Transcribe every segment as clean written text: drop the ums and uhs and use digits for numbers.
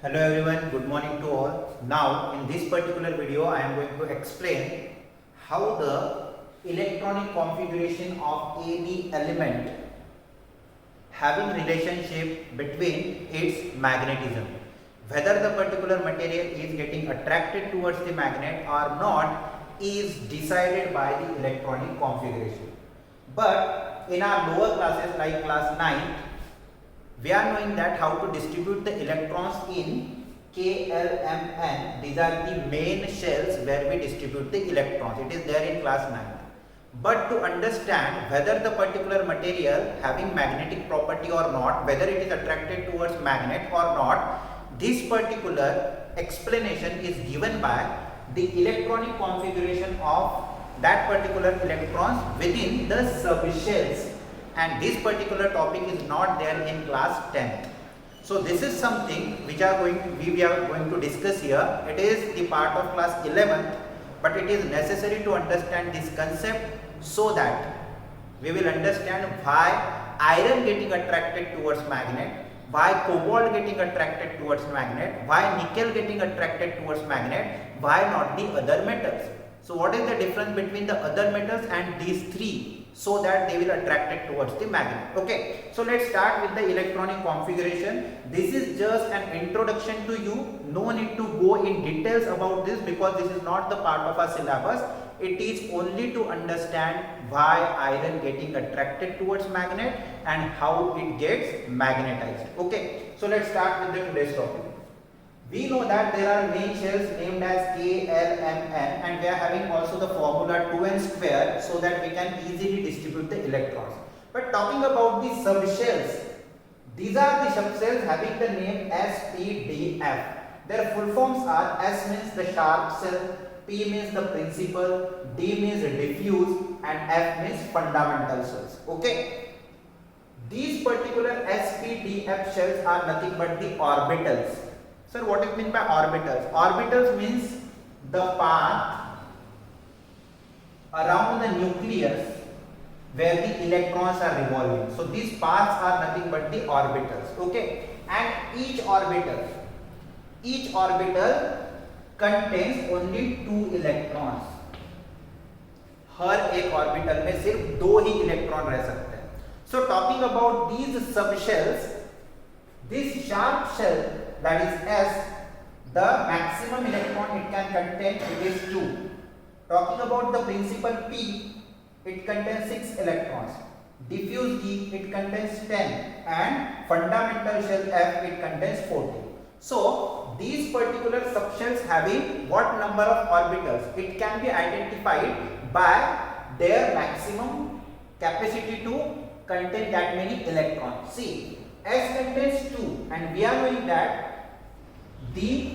Hello everyone, good morning to all. Now in this particular video I am going to explain how the electronic configuration of any element having relationship between its magnetism. Whether the particular material is getting attracted towards the magnet or not is decided by the electronic configuration. But in our lower classes like class 9, we are knowing that how to distribute the electrons in K, L, M, N. These are the main shells where we distribute the electrons. It is there in class 9. But to understand whether the particular material having magnetic property or not, whether it is attracted towards magnet or not, this particular explanation is given by the electronic configuration of that particular electrons within the subshells. And this particular topic is not there in class 10th. So this is something which we are going to discuss here. It is the part of class 11th, but it is necessary to understand this concept so that we will understand why iron getting attracted towards magnet, why cobalt getting attracted towards magnet, why nickel getting attracted towards magnet, why not the other metals. So what is the difference between the other metals and these three, so that they will attract it towards the magnet? Okay, so let's start with the electronic configuration. This is just an introduction to you. No need to go in details about this because this is not the part of our syllabus. It is only to understand why iron getting attracted towards magnet and how it gets magnetized. Okay, so let's start with the today's topic. We know that there are main shells named as K, L, M, N, and we are having also the formula 2n square so that we can easily distribute the electrons. But talking about the subshells, these are the subshells having the name S, P, D, F. Their full forms are: S means the sharp shell, P means the principal, D means diffuse, and F means fundamental shells. Okay. These particular S, P, D, F shells are nothing but the orbitals. Sir, what is meant by orbitals? Orbitals means the path around the nucleus where the electrons are revolving. So these paths are nothing but the orbitals. Okay, and each orbital contains only 2 electrons. हर एक orbital में सिर्फ 2 ही electron रह सकते हैं. So talking about these subshells, this sharp shell, that is S, the maximum electron it can contain, it is 2. Talking about the principal P, it contains 6 electrons. Diffuse E, it contains 10, and fundamental shell F, it contains 14. So these particular subshells having what number of orbitals? It can be identified by their maximum capacity to contain that many electrons. See, S contains 2, and we are knowing that the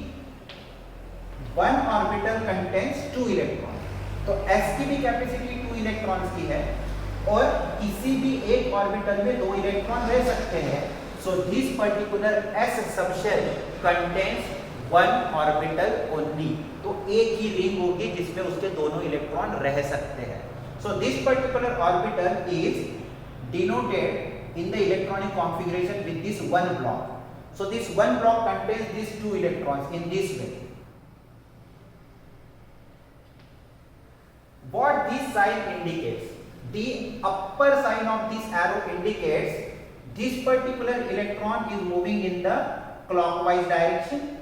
one orbital contains 2 electrons. तो S की भी capacity 2 electrons की है और किसी भी एक orbital में 2 इलेक्ट्रॉन रह सकते हैं. So this particular S subshell contains 1 orbital only. तो एक ही रिंग होगी जिसमें उसके दोनों इलेक्ट्रॉन रह सकते हैं. So this particular orbital is denoted in the electronic configuration with this one block. So this one block contains these 2 electrons in this way. What this sign indicates? The upper sign of this arrow indicates this particular electron is moving in the clockwise direction,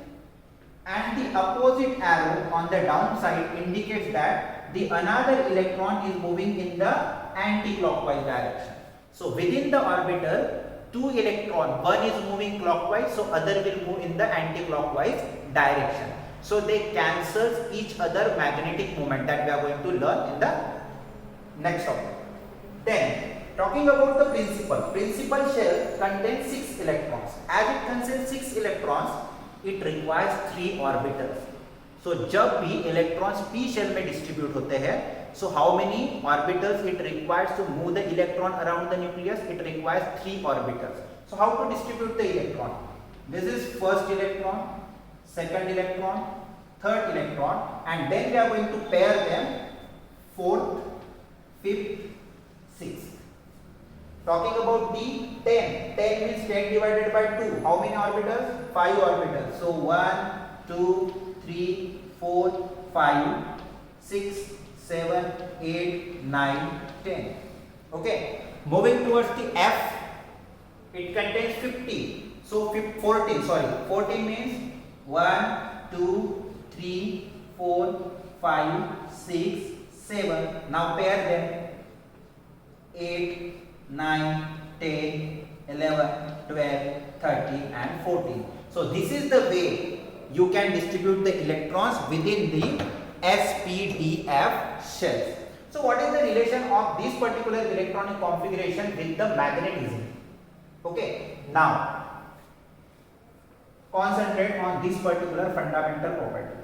and the opposite arrow on the down side indicates that the another electron is moving in the anti-clockwise direction. So within the orbital, 2 electrons, one is moving clockwise, so other will move in the anti-clockwise direction. So they cancel each other magnetic moment that we are going to learn in the next topic. Then talking about the principal shell contains 6 electrons. As it contains 6 electrons, it requires 3 orbitals. So जब भी electrons p shell में distribute होते हैं, so how many orbitals it requires to move the electron around the nucleus? It requires 3 orbitals. So how to distribute the electron? This is first electron, second electron, third electron, and then we are going to pair them 4th, 5th, 6th. Talking about D, 10. 10 means 10 divided by 2. How many orbitals? 5 orbitals. So 1, 2, 3, 4, 5, 6, 7, 8, 9, 10. Okay. Moving towards the F, it contains 50. So 14, sorry. 14 means 1, 2, 3, 4, 5, 6, 7. Now pair them. 8, 9, 10, 11, 12, 13 and 14. So this is the way you can distribute the electrons within the SPDF shells. So what is the relation of this particular electronic configuration with the magnetism? Okay, now concentrate on this particular fundamental property.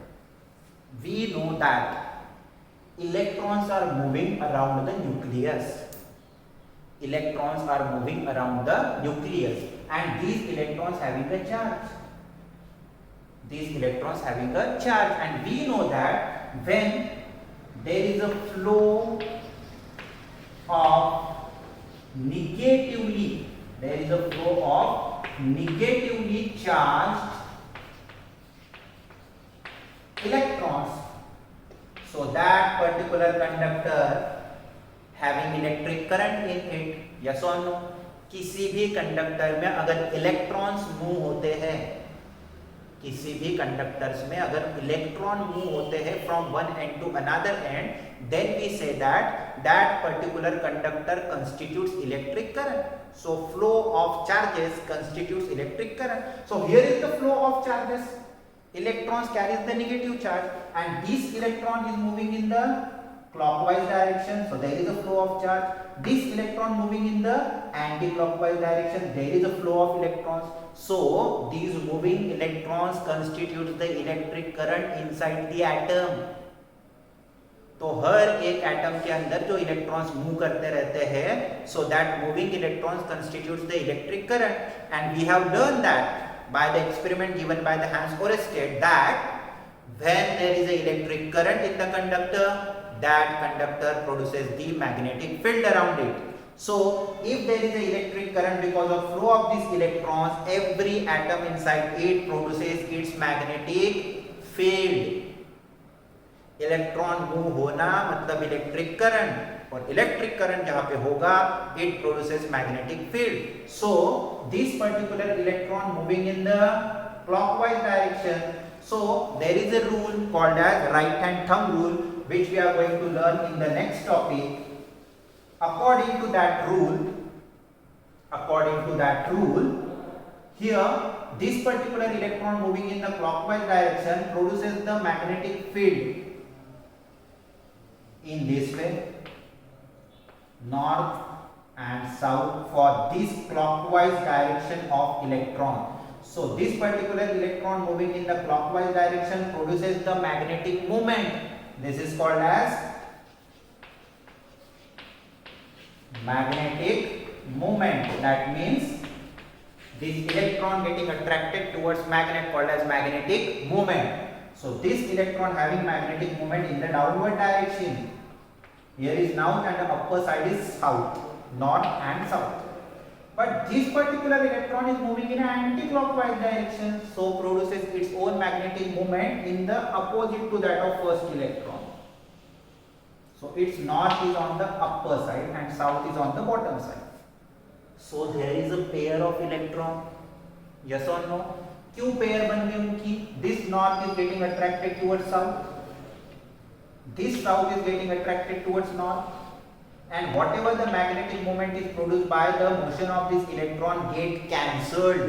We know that electrons are moving around the nucleus. Electrons are moving around the nucleus and these electrons having a charge. These electrons having a charge, and we know that when there is a flow of negatively charged electrons, so that particular conductor having electric current in it, yes or no? किसी भी conductor में अगर electrons move होते हैं, किसी भी conductors में अगर इलेक्ट्रॉन मूव होते हैं from one end to another end, then we say that particular conductor constitutes electric current. So flow of charges constitutes electric current. So here is the flow of charges. Electrons carries the negative charge and this electron is moving in the clockwise direction, so there is a flow of charge. This electron moving in the anti-clockwise direction, there is a flow of electrons. So these moving electrons constitute the electric current inside the atom. तो हर एक atom के अंदर जो electrons move करते रहते हैं, so that moving electrons constitutes the electric current, and we have learned that by the experiment given by the Hans Oersted that when there is a electric current in the conductor, that conductor produces the magnetic field around it. So if there is a electric current because of flow of these electrons, every atom inside it produces its magnetic field. Electron move होना मतलब electric current, और electric current जहां पे होगा it produces magnetic field. So this particular electron moving in the clockwise direction, so there is a rule called as right hand thumb rule which we are going to learn in the next topic. According to that rule, here this particular electron moving in the clockwise direction produces the magnetic field in this way, north and south for this clockwise direction of electron. So this particular electron moving in the clockwise direction produces the magnetic moment. This is called as magnetic moment. That means this electron getting attracted towards magnet called as magnetic moment. So this electron having magnetic moment in the downward direction. Here is north and the upper side is south, north and south. But this particular electron is moving in an anti-clockwise direction, so produces its own magnetic moment in the opposite to that of first electron. So its north is on the upper side and south is on the bottom side. So there is a pair of electron. Yes or no? क्यों pair बन गई उनकी? This north is getting attracted towards south. This south is getting attracted towards north. And whatever the magnetic moment is produced by the motion of this electron get cancelled,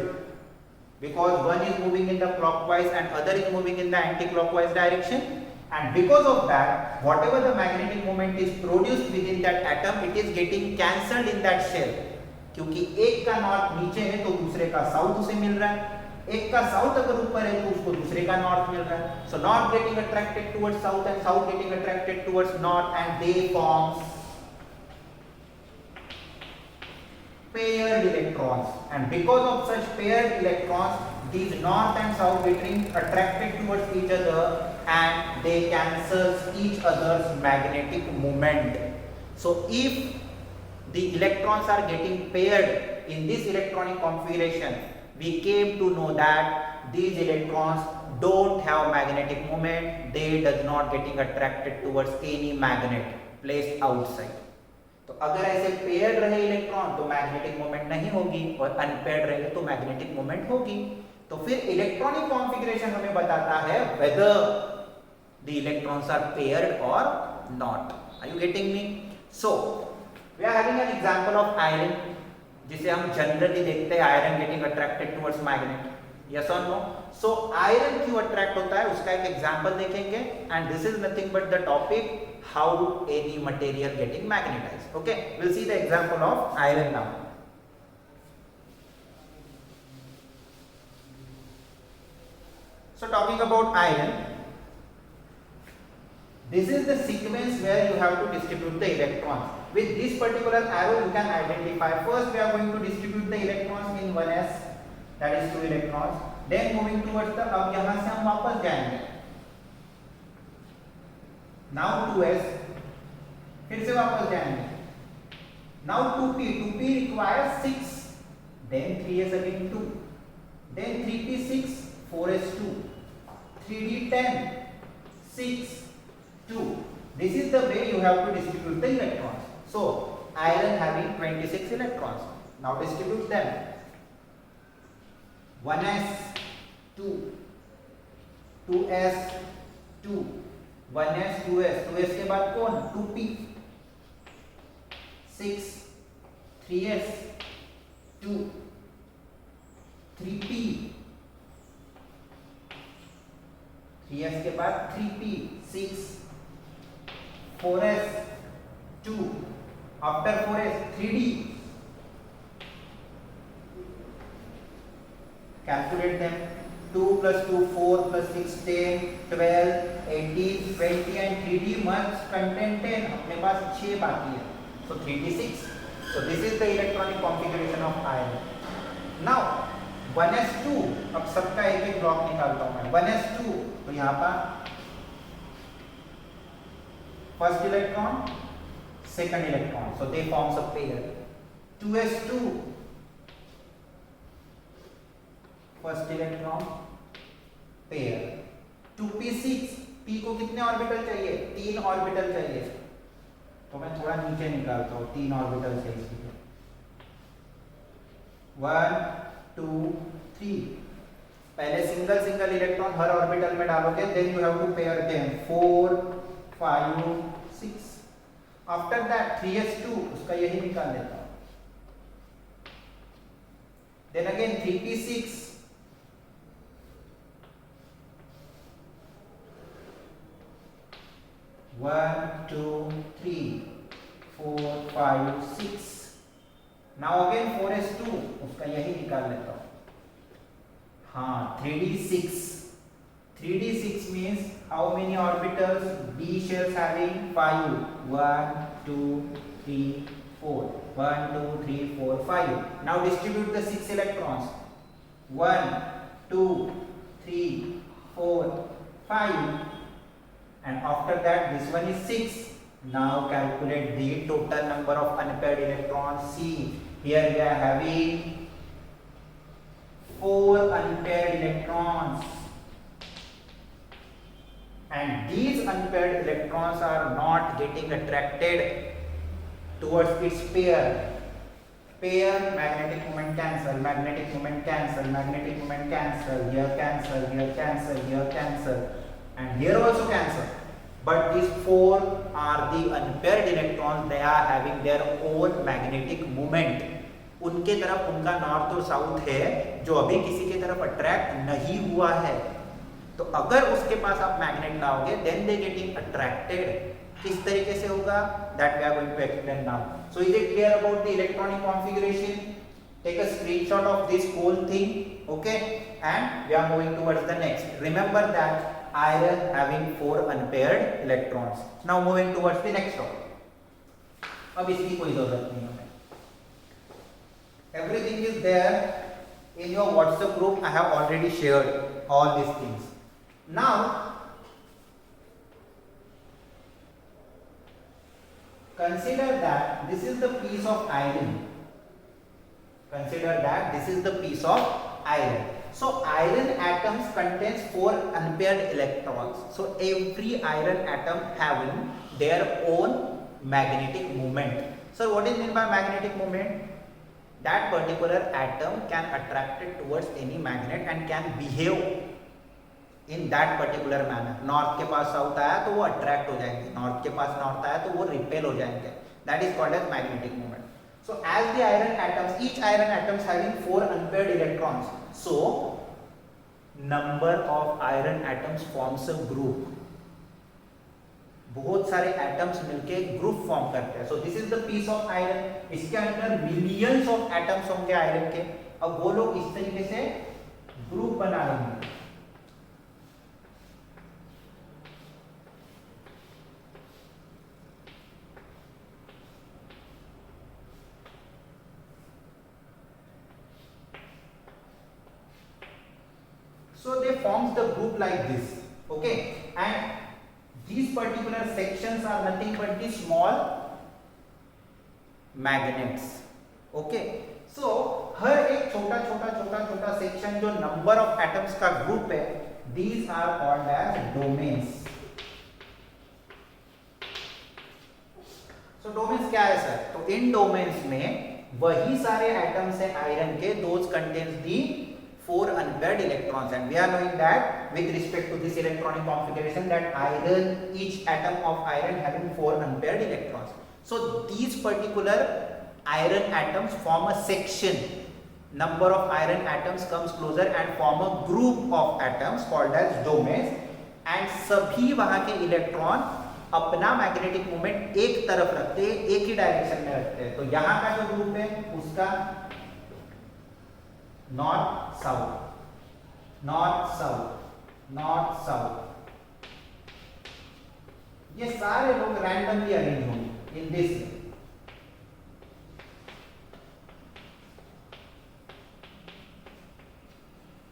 because one is moving in the clockwise and other is moving in the anti-clockwise direction, and because of that whatever the magnetic moment is produced within that atom, it is getting cancelled in that shell. क्योंकि एक का north नीचे है तो दूसरे का south उसे मिल रहा है, एक का साउथ अगर ऊपर है तो उसको दूसरे का नॉर्थ मिल रहा है. So north getting attracted towards south and south getting attracted towards north, and they forms paired electrons, and because of such paired electrons these north and south getting attracted towards each other and they cancel each other's magnetic moment. So if the electrons are getting paired in this electronic configuration, we came to know that these electrons don't have magnetic moment, they does not getting attracted towards any magnet placed outside. तो अगर ऐसे paired रहे electron तो magnetic moment नहीं होगी, और unpaired रहे तो मैग्नेटिक मोमेंट होगी. तो फिर इलेक्ट्रॉनिक कॉन्फ़िगरेशन हमें बताता है whether the electrons are paired or not. Are you getting me? So we are having an example of iron, जिसे हम जनरली देखते हैं iron getting attracted towards magnet. Yes और नो? सो आयरन क्यों attract होता है उसका एक एग्जांपल देखेंगे, and this is nothing but the topic how any material getting magnetised. Okay, will see the example of iron now. So talking about iron, this is the sequence where you have to distribute the electrons. With this particular arrow you can identify. First we are going to distribute the electrons in 1s, that is 2 electrons. Then moving towards the, अब यहाँ से हम वापस जाएंगे. Now 2s, फिर से वापस जाएंगे. Now 2p, 2p requires 6. Then 3s again 2. Then 3p 6, 4s 2. 3d 10, 6, 2. This is the way you have to distribute the electrons. So iron having 26 electrons. Now distribute them. 1s 2, 2s 2, 1s 2s, 2s के बाद कौन? 2p 6, 3s 2, 3p, 3s के बाद 3p 6, 4s 2, after 4s 3d. Calculate them. 2 plus 2 4 plus 6 10 12 18 20 and 3d must contain 10. अपने पास 6 बाकी है, so 3d 6. So this is the electronic configuration of iron. Now 1s2, अब सबका एक एक ब्लॉक निकालता हूँ मैं. 1s2, तो यहाँ पर first electron, second electron, so they forms a pair. 2s2, first electron, pair. 2p6, p को कितने ऑर्बिटल चाहिए? 3 ऑर्बिटल चाहिए. तो मैं थोड़ा नीचे निकालता हूँ, 3 ऑर्बिटल चाहिए इसलिए. 1 2 3. पहले सिंगल सिंगल इलेक्ट्रॉन हर ऑर्बिटल में डालोगे, then you have to pair them. 4 5 6. After that 3s2, उसका यही निकाल लेता हूं. Then again 3p6, 1 2 3 4 5 6. Now again 4s2, उसका यही निकाल लेता हूं. हाँ, 3d6. 3d6 means how many orbitals? d shells having 5. 1 2 3 4. 1 2 3 4 5. Now distribute the 6 electrons. 1 2 3 4 5. And after that this one is 6. Now calculate the total number of unpaired electrons. See, here we are having 4 unpaired electrons. And these unpaired electrons are not getting attracted towards its pair. Pair, magnetic moment cancel, magnetic moment cancel, magnetic moment cancel, here cancel, here cancel, here cancel, and here also cancel. But these 4 are the unpaired electrons. They are having their own magnetic moment. उनके तरफ उनका north और south है जो अभी किसी की तरफ अट्रैक्ट नहीं हुआ है. तो अगर उसके पास आप मैग्नेट लाओगे, देन दे गेटिंग अट्रैक्टेड. किस तरीके से होगा, that we are going to explain now. So is it clear about the electronic configuration? Take a screenshot of this whole thing, okay, and we are moving towards the next. Remember that iron having 4 unpaired electrons. Now moving towards the next topic. अब इसकी कोई जरूरत नहीं है. Everything is there in your WhatsApp group. I have already shared all these things. Now consider that this is the piece of iron. Consider that this is the piece of iron. So iron atoms contains 4 unpaired electrons. So every iron atom having their own magnetic moment. So what is meant by magnetic moment? That particular atom can attract it towards any magnet and can behave in that particular manner. North के पास south आया तो वो attract हो जाएंगे, north के पास north आया तो वो रिपेल हो जाएंगे. That is called as magnetic moment. So as the iron atoms, each iron atoms having 4 unpaired electrons. So number of iron atoms forms a group. बहुत सारे एटम्स मिलके ग्रुप फॉर्म करते हैं. So this is the piece of iron. इसके अंदर millions of atoms होंगे iron के. अब वो लोग इस तरीके से ग्रुप बना लेंगे. So they forms the group like this, okay, and these particular sections are nothing but the small magnets, okay. So हर एक छोटा section जो number of atoms का group है, these are called as domains. So domains क्या है sir? तो इन domains में वही सारे atoms है आयरन के, those contains the 4 unpaired electrons, and we are knowing that with respect to this electronic configuration that iron, each atom of iron having 4 unpaired electrons. So these particular iron atoms form a section. Number of iron atoms comes closer and form a group of atoms called as domains, and सभी वहां के electron अपना magnetic moment एक तरफ रखते हैं, एक ही direction में रखते हैं. तो यहाँ का जो ग्रुप है उसका north south, north south, north south, ये सारे लोग रैंडमली अरेंज होंगे in this.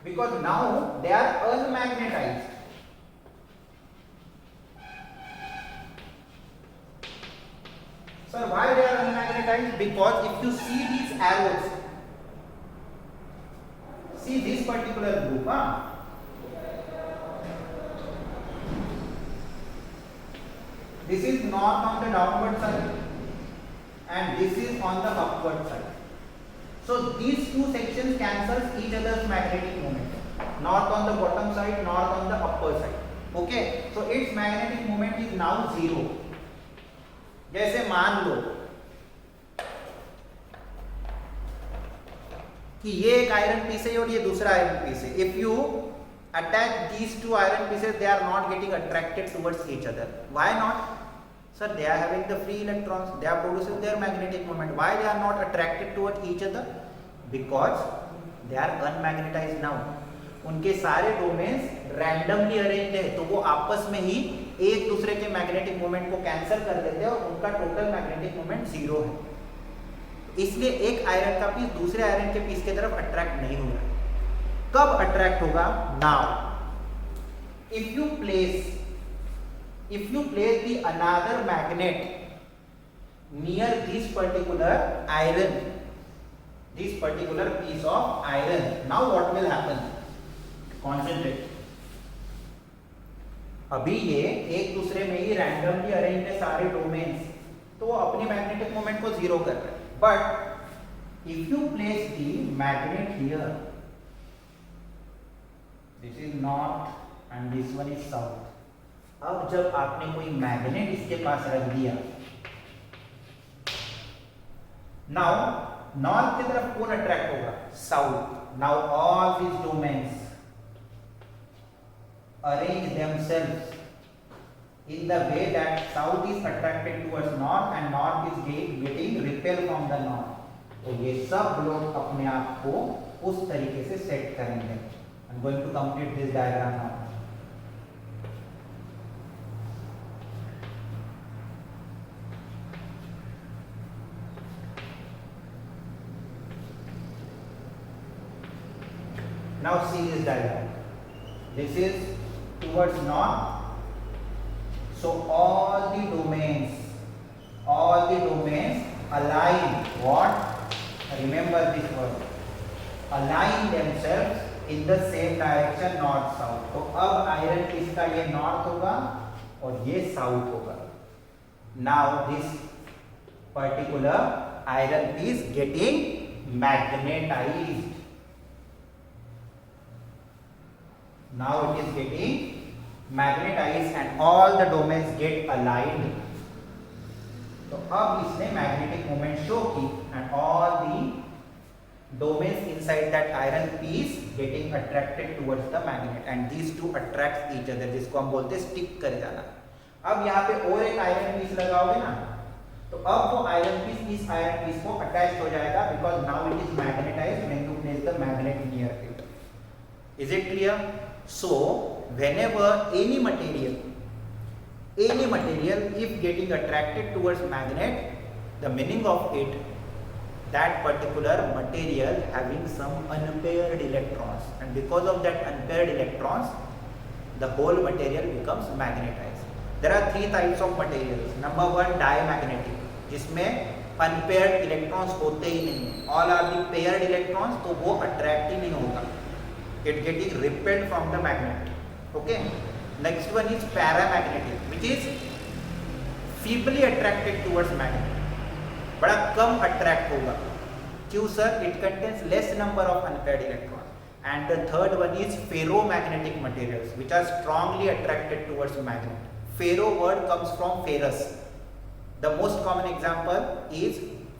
Because now they are unmagnetized. Sir, why they are unmagnetized? Because if you see these arrows, see this particular group, this is north on the downward side and this is on the upward side. So these two sections cancels each other's magnetic moment. North on the bottom side, north on the upper side. Okay, so its magnetic moment is now 0. जैसे मान लो कि ये एक iron piece है और ये दूसरा iron piece है. If you attach these two iron pieces, they are not getting attracted towards each other. Why not? Sir, they are having the free electrons, they are producing their magnetic moment. Why they are not attracted towards each other? Because they are unmagnetized now. उनके सारे domains randomly arranged है, तो वो आपस में ही एक दूसरे के मैग्नेटिक मोमेंट को कैंसिल कर देते हैं और उनका टोटल मैग्नेटिक मोमेंट 0 है. इसलिए एक आयरन का पीस दूसरे आयरन के पीस की तरफ अट्रैक्ट नहीं होगा. कब अट्रैक्ट होगा? Now if you place the another magnet near this particular iron, this particular piece of iron, now what will happen? Concentrate. अभी ये एक दूसरे में ही रैंडमली अरेंज है सारे डोमेन्स, तो वो अपनी मैग्नेटिक मोमेंट को 0 कर रहे हैं. But if you place the magnet here, this is north and this one is south. अब जब आपने कोई मैग्नेट इसके पास रख दिया, नाउ नॉर्थ की तरफ कौन अट्रैक्ट होगा? South. Now all these domains arrange themselves in the way that south is attracted towards north and north is getting repelled from the north. तो ये सब लोग अपने आप को उस तरीके से सेट करेंगे. I'm going to complete this diagram now. Now see this diagram. This is towards north. So all the domains all the domains align what? Remember this word, align themselves in the same direction north south. तो अब iron piece का ये north होगा और ये south होगा. Now this particular iron piece getting magnetized. Now it is getting magnetized and all the domains get aligned. तो अब इसने magnetic moment show की and all the domains inside that iron piece getting attracted towards the magnet and these two attracts each other, जिसको हम बोलते हैं stick कर जाना. अब यहाँ पे और एक आयरन पीस लगाओगे ना, तो अब वो आयरन पीस इस आयरन पीस को अटैच हो जाएगा because now it is magnetized when you place the magnet near it. Is it clear? So whenever any material if getting attracted towards magnet, the meaning of it, that particular material having some unpaired electrons, and because of that unpaired electrons the whole material becomes magnetized. There are three types of materials. Number one, diamagnetic, जिसमें unpaired electrons होते ही नहीं, all are the paired electrons, तो वो attract ही नहीं होगा, it getting repelled from the magnet. Okay. Next one is paramagnetic, which is feebly attracted towards magnet, बड़ा कम attract होगा. क्यों sir? It contains less number of unpaired electrons. And the third one is ferromagnetic materials, which are strongly attracted towards magnet. Ferro word comes from ferrous. The most common example is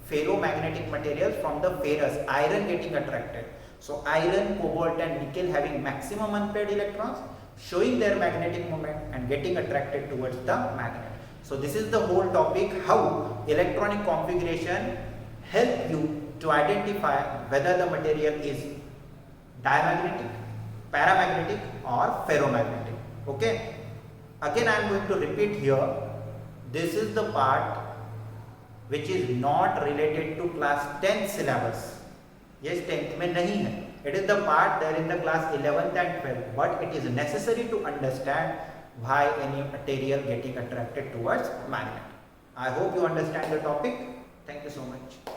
ferromagnetic materials from the ferrous, iron getting attracted. So iron, cobalt and nickel having maximum unpaired electrons, showing their magnetic moment and getting attracted towards the magnet. So this is the whole topic, how electronic configuration help you to identify whether the material is diamagnetic, paramagnetic or ferromagnetic. Okay. Again I am going to repeat here, this is the part which is not related to class 10 syllabus. Yes, 10th में नहीं है. It is the part there in the class 11th and 12th, but it is necessary to understand why any material getting attracted towards magnet. I hope you understand the topic. Thank you so much.